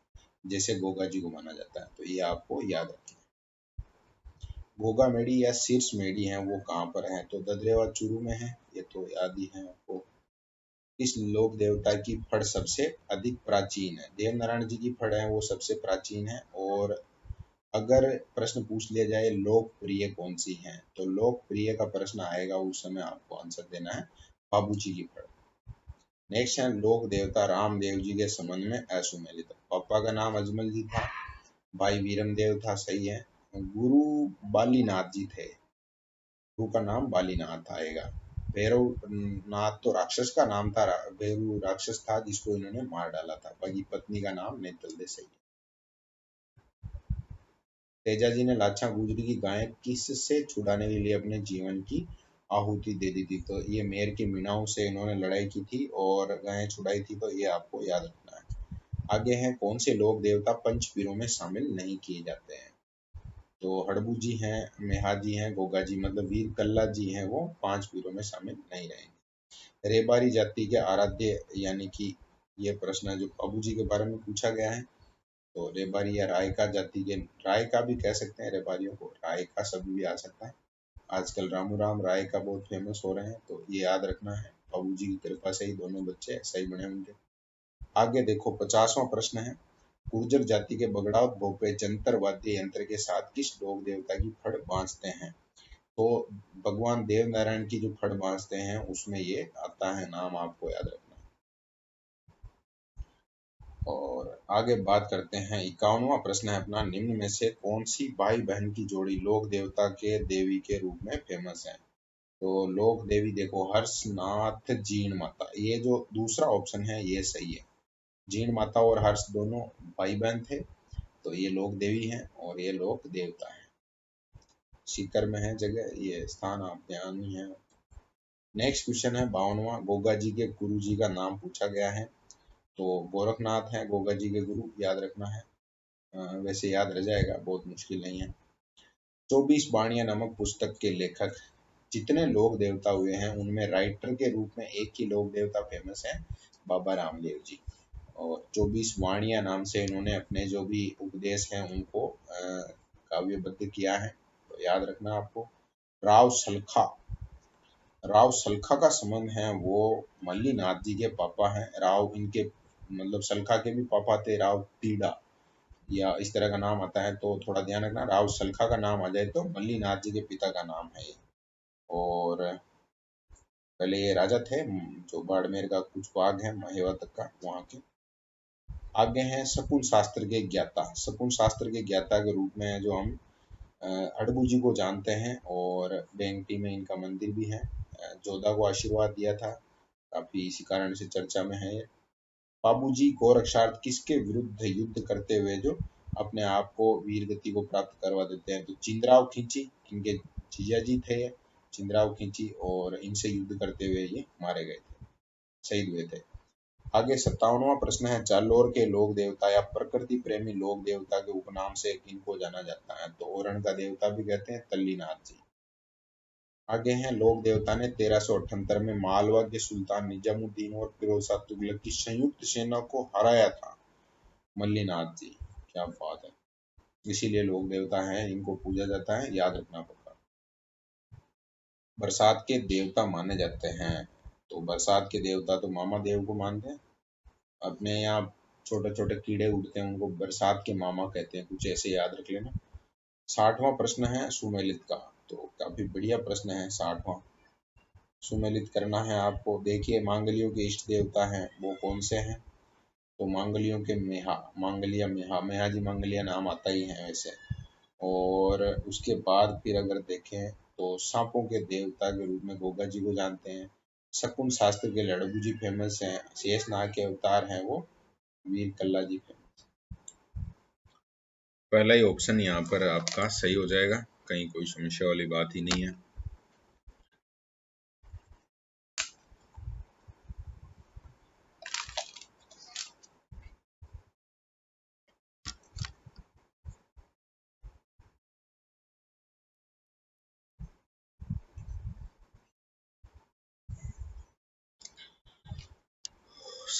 जैसे गोगा जी को माना जाता है। तो ये आपको याद रखना। गोगा मेडी या शीर्ष मेडी है वो कहाँ पर है? तो ददरेवा चूरू में है, ये तो याद ही है आपको। इस लोक देवता की फड़ सबसे अधिक प्राचीन है? देवनारायण जी की फड़ है वो सबसे प्राचीन है। और अगर प्रश्न पूछ लिया जाए लोकप्रिय कौन सी है, तो लोकप्रिय का प्रश्न आएगा उस समय आपको आंसर देना है बाबू जी की फड़। नेक्स्ट है लोक देवता रामदेव जी के संबंध में असुमेलित। पापा का नाम अजमल जी था, भाई वीरम देव था, सही है। गुरु बालीनाथ जी थे, गुरु का नाम बालीनाथ आएगा। भैरव नाथ तो राक्षस का नाम था, भैरव राक्षस था जिसको इन्होंने मार डाला था। बाकी पत्नी का नाम नेतल दे, सही है। तेजा जी ने लाछा गुजरी की गायें किससे छुड़ाने के लिए अपने जीवन की आहुति दे दी थी? तो ये मेर की मीणाओं से इन्होंने लड़ाई की थी और गायें छुड़ाई थी, तो ये आपको याद रखना है। आगे हैं कौन से लोक देवता पंचपीरों में शामिल नहीं किए जाते हैं? तो हड़बू जी हैं, मेहा जी हैं, गोगा जी मतलब वीर कल्ला जी हैं, वो पांच पीरों में शामिल नहीं रहेंगे। रेबारी जाति के आराध्य यानी कि ये प्रश्न है जो बाबू जी के बारे में पूछा गया है। तो रेबारी या रायका जाति के, रायका भी कह सकते हैं रेबारियों को, रायका शब्द भी आ सकता है। आजकल रामू राम रायका बहुत फेमस हो रहे हैं, तो ये याद रखना है। बाबू जी की कृपा से ही दोनों बच्चे सही बने होंगे। आगे देखो 50वां प्रश्न है, गुर्जर जाति के बगड़ाव भोपे जंतर वाद्य यंत्र के साथ किस लोक देवता की फड़ बांजते हैं? तो भगवान देव नारायण की जो फड़ बांजते हैं उसमें ये आता है नाम, आपको याद रखना है। और आगे बात करते हैं 51वां प्रश्न है अपना, निम्न में से कौन सी भाई बहन की जोड़ी लोक देवता के देवी के रूप में फेमस है? तो लोक देवी देखो हर्षनाथ जीण माता, ये जो दूसरा ऑप्शन है ये सही है। जीण माता और हर्ष दोनों भाई बहन थे, तो ये लोक देवी हैं और ये लोक देवता है। सीकर में है जगह, ये स्थान आप ध्यान ही है। नेक्स्ट क्वेश्चन है 52वां, गोगा जी के गुरु जी का नाम पूछा गया है। तो गोरखनाथ है गोगा जी के गुरु, याद रखना है। वैसे याद रह जाएगा, बहुत मुश्किल नहीं है। 24 बाणियां नामक पुस्तक के लेखक जितने लोक देवता हुए हैं उनमें राइटर के रूप में एक ही लोक देवता फेमस है, बाबा रामदेव जी। और 24 वाणियां नाम से इन्होंने अपने जो भी उपदेश हैं उनको काव्यबद्ध किया है, तो याद रखना आपको। राव सलखा, राव सलखा का संबंध है वो मल्लीनाथ जी के पापा हैं। राव इनके मतलब सलखा के भी पापा थे, राव तीड़ा या इस तरह का नाम आता है, तो थोड़ा ध्यान रखना। राव सलखा का नाम आ जाए तो मल्लीनाथ जी के पिता का नाम है ये। और पहले ये राजा थे जो बाड़मेर का कुछ भाग है महेवा तक का, वहाँ के। आगे हैं शकुन शास्त्र के ज्ञाता। शकुन शास्त्र के ज्ञाता के रूप में जो हम हड़बू जी को जानते हैं, और बेंगटी में इनका मंदिर भी है। जोधा को आशीर्वाद दिया था, काफी इसी कारण से चर्चा में है ये। बाबू जी गोरक्षार्थ किसके विरुद्ध युद्ध करते हुए जो अपने आप को वीर गति को प्राप्त करवा देते हैं? तो चिंद्राव खींची, इनके जीजा जी थे चिंद्राव खींची, और इनसे युद्ध करते हुए ये मारे गए थे, शहीद हुए थे। आगे 57वां प्रश्न है, जालोर के लोक देवता या प्रकृति प्रेमी लोक देवता के उपनाम से किनको जाना जाता है? तो ओरण का देवता भी कहते हैं तल्लीनाथ जी। आगे हैं लोक देवता ने 1378 में मालवा के सुल्तान निजामुद्दीन और फिरोज शाह तुगलक की संयुक्त सेना को हराया था, मल्लीनाथ जी। क्या बात है, इसीलिए लोक देवता हैं, इनको पूजा जाता है, याद रखना पड़ता। बरसात के देवता माने जाते हैं, तो बरसात के देवता तो मामा देव को मानते हैं। अपने यहाँ छोटे छोटे कीड़े उड़ते हैं उनको बरसात के मामा कहते हैं, कुछ ऐसे याद रख लेना। 60वां प्रश्न है सुमेलित का, तो काफी बढ़िया प्रश्न है 60वां। सुमेलित करना है आपको। देखिए मांगलियों के इष्ट देवता हैं वो कौन से हैं? तो मांगलियों के मेहा, मांगलिया मेहा, मेहा जी मांगलिया नाम आता ही है वैसे। और उसके बाद फिर अगर देखें तो सांपों के देवता के रूप में गोगा जी को जानते हैं। शकुन शास्त्र के लड़बू जी फेमस हैं। शेषनाग के अवतार हैं वो वीर कल्ला जी फेमस। पहला ही ऑप्शन यहाँ पर आपका सही हो जाएगा, कहीं कोई समस्या वाली बात ही नहीं है।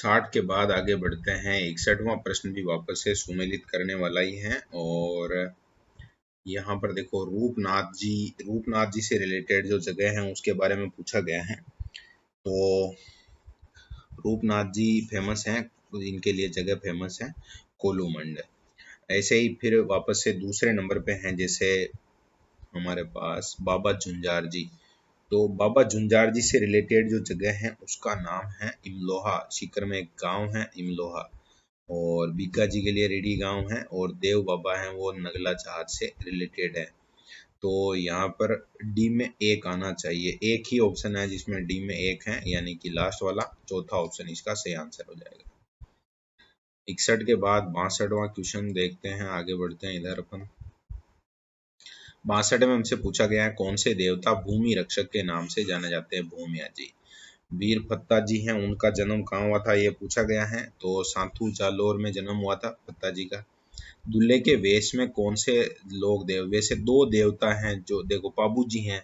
60 के बाद आगे बढ़ते हैं। 61वां प्रश्न भी वापस से सुमेलित करने वाला ही है। और यहाँ पर देखो रूपनाथ जी से रिलेटेड जो जगह है उसके बारे में पूछा गया है। तो रूपनाथ जी फेमस हैं, इनके लिए जगह फेमस है कोलूमंड। ऐसे ही फिर वापस से दूसरे नंबर पे हैं जैसे हमारे पास बाबा झुंझार जी। तो बाबा झुंझार जी से रिलेटेड जो जगह है उसका नाम है इमलोहा। सीकर में एक गांव है इमलोहा। और बीका जी के लिए रेडी गांव है। और देव बाबा हैं वो नगला जहाज से रिलेटेड है। तो यहाँ पर डी में एक आना चाहिए। एक ही ऑप्शन है जिसमें डी में एक है, यानी कि लास्ट वाला चौथा ऑप्शन इसका सही आंसर हो जाएगा। 61 के बाद 62वां क्वेश्चन देखते हैं, आगे बढ़ते हैं इधर अपन। 62 में हमसे पूछा गया है कौन से देवता भूमि रक्षक के नाम से जाने जाते हैं। भूमिया जी। वीर फत्ता जी हैं, उनका जन्म कहाँ हुआ था ये पूछा गया है। तो साथू जालोर में जन्म हुआ था फत्ता जी का। दूल्हे के वेश में कौन से लोग वैसे दो देवता हैं जो देखो पाबू जी हैं,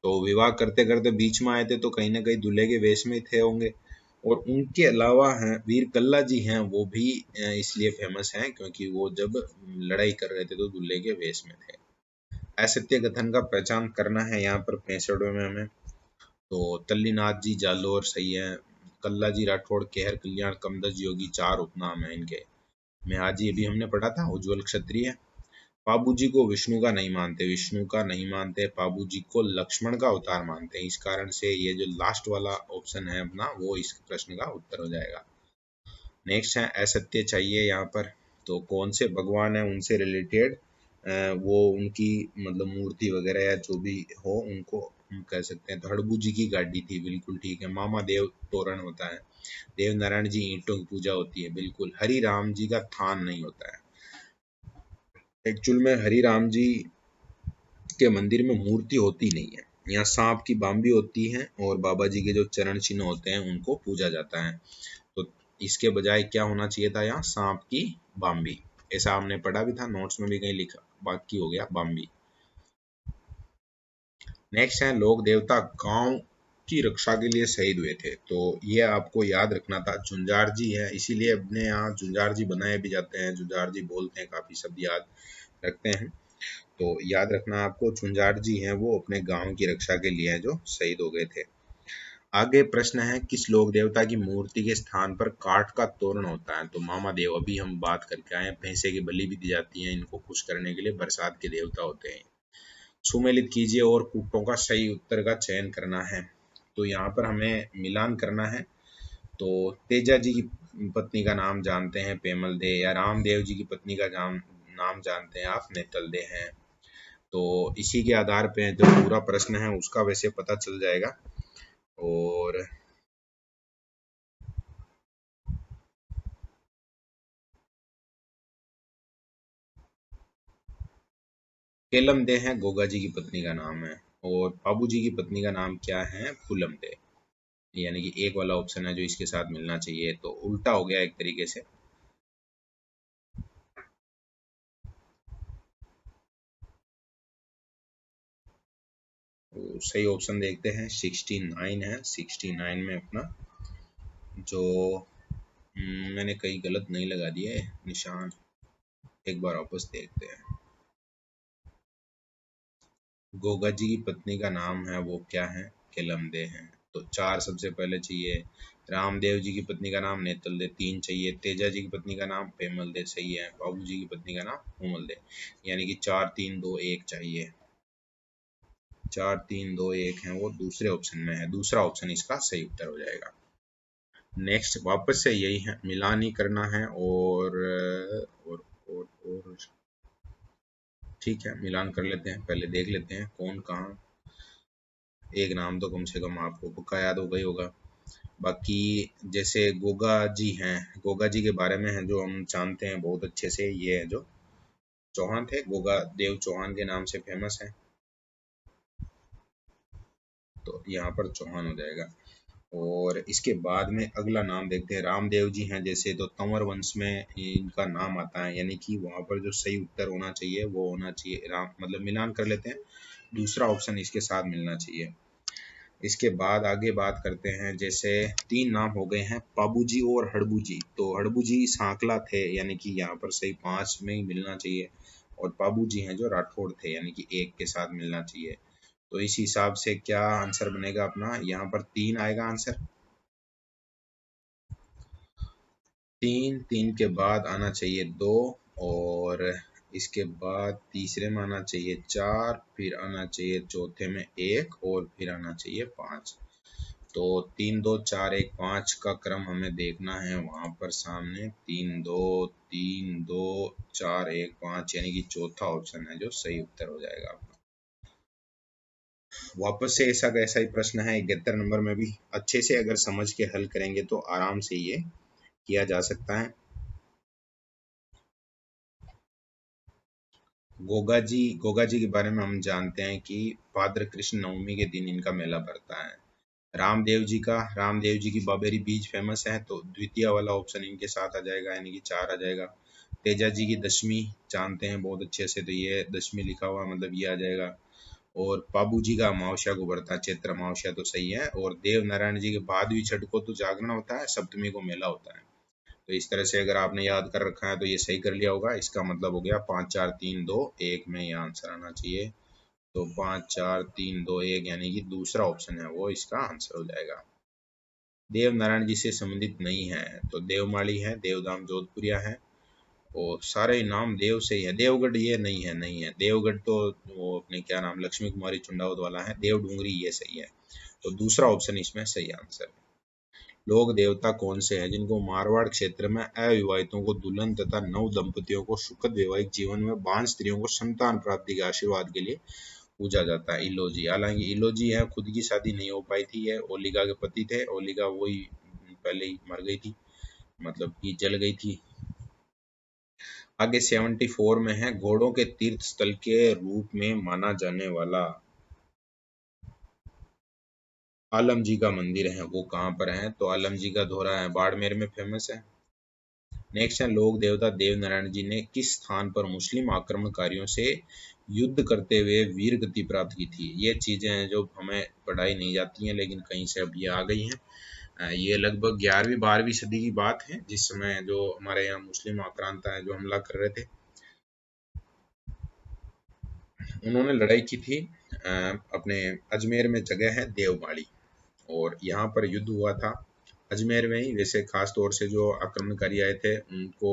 तो विवाह करते करते बीच में आए थे तो कहीं ना कहीं दूल्हे के वेश में थे होंगे। और उनके अलावा हैं वीर कल्ला जी हैं, वो भी इसलिए फेमस हैं क्योंकि वो जब लड़ाई कर रहे थे तो दूल्हे के वेश में थे। असत्य कथन का पहचान करना है यहाँ पर 65 में हमें। तो तल्लीनाथ जी जालोर सही है। कल्ला जी राठौड़ केहर कल्याण कमदज योगी चार उपनाम है इनके। मेहाजी ये भी हमने पढ़ा था, उज्जवल क्षत्रिय। पाबू जी को विष्णु का नहीं मानते, विष्णु का नहीं मानते, पाबू जी को लक्ष्मण का अवतार मानते हैं। इस कारण से ये जो लास्ट वाला ऑप्शन है अपना वो इस प्रश्न का उत्तर हो जाएगा। नेक्स्ट है असत्य चाहिए यहाँ पर। तो कौन से भगवान है उनसे रिलेटेड वो उनकी मतलब मूर्ति वगैरह या जो भी हो उनको हम कह सकते हैं। तो हड़बू जी की गाड़ी थी, बिल्कुल ठीक है। मामा देव तोरण होता है। देव नारायण जी ईंटों की पूजा होती है, बिल्कुल। हरि राम जी का थान नहीं होता है। एक्चुअल में हरि राम जी के मंदिर में मूर्ति होती नहीं है। यहाँ सांप की बाम्बी होती है और बाबा जी के जो चरण चिन्ह होते हैं उनको पूजा जाता है। तो इसके बजाय क्या होना चाहिए था, यहाँ सांप की बाम्बी। ऐसा हमने पढ़ा भी था, नोट्स में भी कहीं लिखा, बाकी हो गया बाम्बी। नेक्स्ट है लोक देवता गांव की रक्षा के लिए शहीद हुए थे। तो ये आपको याद रखना था, झुंझार जी है, इसीलिए अपने यहाँ झुंझार जी बनाए भी जाते हैं। झुंझार जी बोलते हैं, काफी शब्द याद रखते हैं। तो याद रखना आपको, झुंझार जी हैं वो अपने गांव की रक्षा के लिए हैं जो शहीद हो गए थे। आगे प्रश्न है किस लोक देवता की मूर्ति के स्थान पर काठ का तोरण होता है। तो मामा देव अभी हम बात करके आए हैं। भैंसे की बलि भी दी जाती है इनको खुश करने के लिए, बरसात के देवता होते हैं। सुमेलित कीजिए और कूटों का सही उत्तर का चयन करना है। तो यहाँ पर हमें मिलान करना है। तो तेजा जी की पत्नी का नाम जानते हैं पेमल दे, या रामदेव जी की पत्नी का नाम जानते हैं आप नेतल दे हैं। तो इसी के आधार पे जो पूरा प्रश्न है उसका वैसे पता चल जाएगा। और केलम दे है गोगा जी की पत्नी का नाम है। और बाबू जी की पत्नी का नाम क्या है, फूलम दे। यानी कि एक वाला ऑप्शन है जो इसके साथ मिलना चाहिए, तो उल्टा हो गया एक तरीके से। तो सही ऑप्शन देखते हैं, 69 है। 69 में अपना जो मैंने कहीं गलत नहीं लगा दिए निशान, एक बार वापस देखते हैं। गोगा जी की पत्नी का नाम है वो क्या है, केलमदे है। तो चार सबसे पहले चाहिए। रामदेव जी की पत्नी का नाम नेतल दे, तीन चाहिए। तेजा जी की पत्नी का नाम पेमल दे, सही है। बाबू जी की पत्नी का नाम उमल दे, यानी कि 4 3 2 1 चाहिए। 4 3 2 1 है वो दूसरे ऑप्शन में है, दूसरा ऑप्शन इसका सही उत्तर हो जाएगा। नेक्स्ट वापस से यही है, मिलान ही करना है। और ठीक है, मिलान कर लेते हैं। पहले देख लेते हैं कौन कहाँ। एक नाम तो कम से कम आपको पक्का याद हो गई होगा। बाकी जैसे गोगा जी हैं, गोगा जी के बारे में है जो हम जानते हैं बहुत अच्छे से, ये है जो चौहान थे, गोगा देव चौहान के नाम से फेमस है। तो यहाँ पर चौहान हो जाएगा। और इसके बाद में अगला नाम देखते हैं, रामदेव जी हैं जैसे, तो तंवर वंश में इनका नाम आता है। यानी कि वहाँ पर जो सही उत्तर होना चाहिए वो होना चाहिए राम, मतलब मिलान कर लेते हैं, दूसरा ऑप्शन इसके साथ मिलना चाहिए। इसके बाद आगे बात करते हैं, जैसे 3 नाम हो गए हैं पाबूजी और हड़बूजी। तो हड़बूजी सांकला थे, यानी कि यहाँ पर सही 5 में ही मिलना चाहिए, और पाबूजी हैं जो राठौड़ थे, यानी कि 1 के साथ मिलना चाहिए। तो इस हिसाब से क्या आंसर बनेगा अपना, यहाँ पर 3 आएगा आंसर। 3 के बाद आना चाहिए 2, और इसके बाद तीसरे में आना चाहिए 4, फिर आना चाहिए चौथे में 1, और फिर आना चाहिए 5। तो 3 2 4 1 5 का क्रम हमें देखना है वहां पर सामने। 3 2 3 2 4 1 5, यानी कि चौथा ऑप्शन है जो सही उत्तर हो जाएगा। वापस से ऐसा कैसा ही प्रश्न है 71 नंबर में भी। अच्छे से अगर समझ के हल करेंगे तो आराम से ये किया जा सकता है। गोगा जी के बारे में हम जानते हैं कि भाद्र कृष्ण नवमी के दिन इनका मेला भरता है। रामदेव जी की बाबेरी बीज फेमस है, तो द्वितीय वाला ऑप्शन इनके साथ आ जाएगा, यानी कि 4 आ जाएगा। तेजा जी की दशमी जानते हैं बहुत अच्छे से, तो ये दशमी लिखा हुआ मतलब ये आ जाएगा। और पाबू जी का अमावस्या को बढ़ता चैत्र अमावस्या तो सही है। और देव नारायण जी के बाद भी छठ को तो जागरण होता है, सप्तमी को मेला होता है। तो इस तरह से अगर आपने याद कर रखा है तो ये सही कर लिया होगा। इसका मतलब हो गया 5 4 3 2 1 में ये आंसर आना चाहिए। तो 5 4 3 2 1, यानी कि दूसरा ऑप्शन है वो इसका आंसर हो जाएगा। देव नारायण जी से संबंधित नहीं है, तो देवमाली है, देवधाम जोधपुरिया है, और सारे नाम देव से ही है। देवगढ़ ये नहीं है देवगढ़ तो वो अपने क्या नाम लक्ष्मी कुमारी चुंडावत वाला है। देव डूंगरी ये सही है, तो दूसरा ऑप्शन इसमें सही आंसर है। लोक देवता कौन से हैं जिनको मारवाड़ क्षेत्र में अविवाहितों को दुल्हन तथा नव दंपतियों को सुखद वैवाहिक जीवन में बांझ स्त्रियों को संतान प्राप्ति के आशीर्वाद के लिए पूजा जाता है? इलोजी। हालांकि इलोजी है खुद की शादी नहीं हो पाई थी, ये ओलिगा के पति थे। ओलिगा वही पहले ही मर गई थी, मतलब कि जल गई थी। आगे 74 में है, घोड़ों के तीर्थ स्थल के रूप में माना जाने वाला आलम जी का मंदिर है, वो कहाँ पर है? तो आलम जी का धोरा है, बाड़मेर में फेमस है। नेक्स्ट है, लोक देवता देव नारायण जी ने किस स्थान पर मुस्लिम आक्रमणकारियों से युद्ध करते हुए वीर गति प्राप्त की थी? ये चीजें हैं जो हमें पढ़ाई नहीं जाती हैं, लेकिन कहीं से अब ये आ गई हैं। ये लगभग 11वीं 12वीं सदी की बात है, जिस समय जो हमारे यहाँ मुस्लिम आक्रांता है जो हमला कर रहे थे, उन्होंने लड़ाई की थी। अपने अजमेर में जगह है देवमाली, और यहाँ पर युद्ध हुआ था अजमेर में ही। वैसे खास तौर से जो आक्रमणकारी आए थे उनको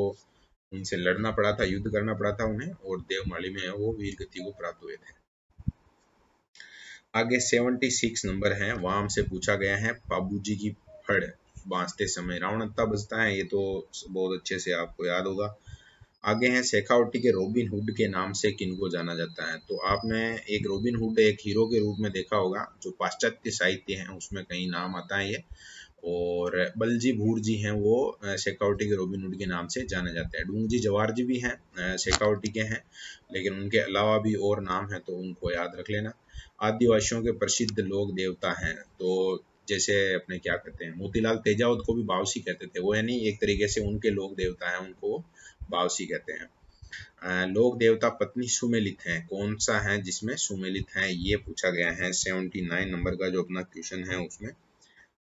उनसे लड़ना पड़ा था, युद्ध करना पड़ा था उन्हें, और देवमाली में वो वीर गति को प्राप्त हुए थे। आगे 76 नंबर है, वहां हमसे पूछा गया है पाबूजी की फड़ बांसते समय रावणत्ता बजता है। ये तो बहुत अच्छे से आपको याद होगा। आगे है, शेखावटी के रॉबिन हुड के नाम से किनको जाना जाता है? तो आपने एक रॉबिन हुड एक हीरो के रूप में देखा होगा, जो पाश्चात्य साहित्य है उसमें कहीं नाम आता है ये। और बलजी भूर जी हैं वो शेखावटी के रॉबिन हुड के नाम से जाने जाते हैं। डूंगजी जवार जी भी हैं शेखावटी के हैं, लेकिन उनके अलावा भी और नाम है, तो उनको याद रख लेना। आदिवासियों के प्रसिद्ध लोक देवता हैं, तो जैसे अपने क्या कहते हैं मोतीलाल तेजावत को भी बावसी कहते थे, वो यानी एक तरीके से उनके लोक देवता हैं, उनको बावसी कहते हैं। लोक देवता पत्नी सुमेलित है, कौन सा है जिसमें सुमेलित है, ये पूछा गया है 79 नंबर का जो अपना क्वेश्चन है उसमें।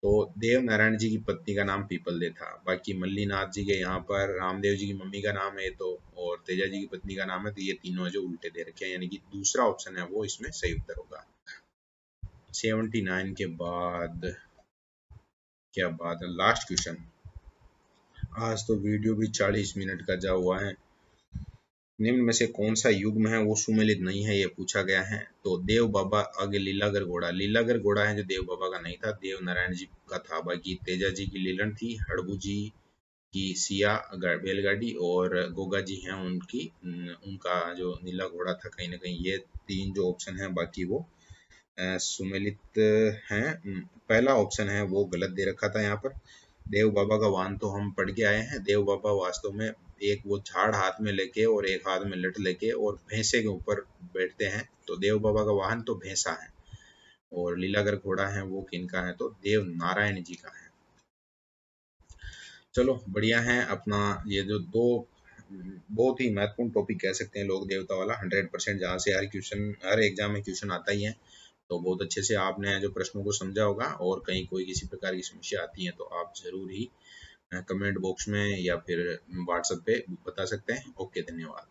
तो देव नारायण जी की पत्नी का नाम पीपलदे था। बाकी मल्लीनाथ जी के यहाँ पर रामदेव जी की मम्मी का नाम है तो, और तेजा जी की पत्नी का नाम है, तो ये तीनों जो उल्टे दे रखे हैं, यानी कि दूसरा ऑप्शन है वो इसमें सही उत्तर होगा। 79 के बाद क्या बात है, लास्ट क्वेश्चन। आज तो वीडियो भी 40 मिनट का जा हुआ है। निम्न में से कौन सा युग्म है वो सुमेलित नहीं है, ये पूछा गया है। तो देव बाबा आगे लीलागर घोड़ा, लीलागर घोड़ा है जो देव बाबा का नहीं था, देव नारायण जी का था। बाकी तेजा जी की लीलन थी, हड़बू जी की सिया बैलगाड़ी, और गोगा जी हैं उनकी उनका जो नीला घोड़ा था कहीं ना कहीं। ये 3 जो ऑप्शन है बाकी वो सुमेलित हैं। पहला ऑप्शन है वो गलत दे रखा था यहाँ पर। देव बाबा का वाहन तो हम पढ़ के आए हैं। देव बाबा वास्तव में एक वो झाड़ हाथ में लेके और एक हाथ में लट लेके और भैंसे के ऊपर बैठते हैं, तो देव बाबा का वाहन तो भैंसा है। और लीलागर घोड़ा है वो किनका है? तो देव नारायण जी का है। चलो बढ़िया है अपना ये जो दो बहुत ही महत्वपूर्ण टॉपिक कह सकते हैं लोक देवता वाला, 100% जहाँ से हर क्वेश्चन हर एग्जाम में क्वेश्चन आता ही है। तो बहुत अच्छे से आपने जो प्रश्नों को समझा होगा, और कहीं कोई किसी प्रकार की समस्या आती है तो आप जरूर ही कमेंट बॉक्स में या फिर व्हाट्सएप पे बता सकते हैं। ओके, धन्यवाद।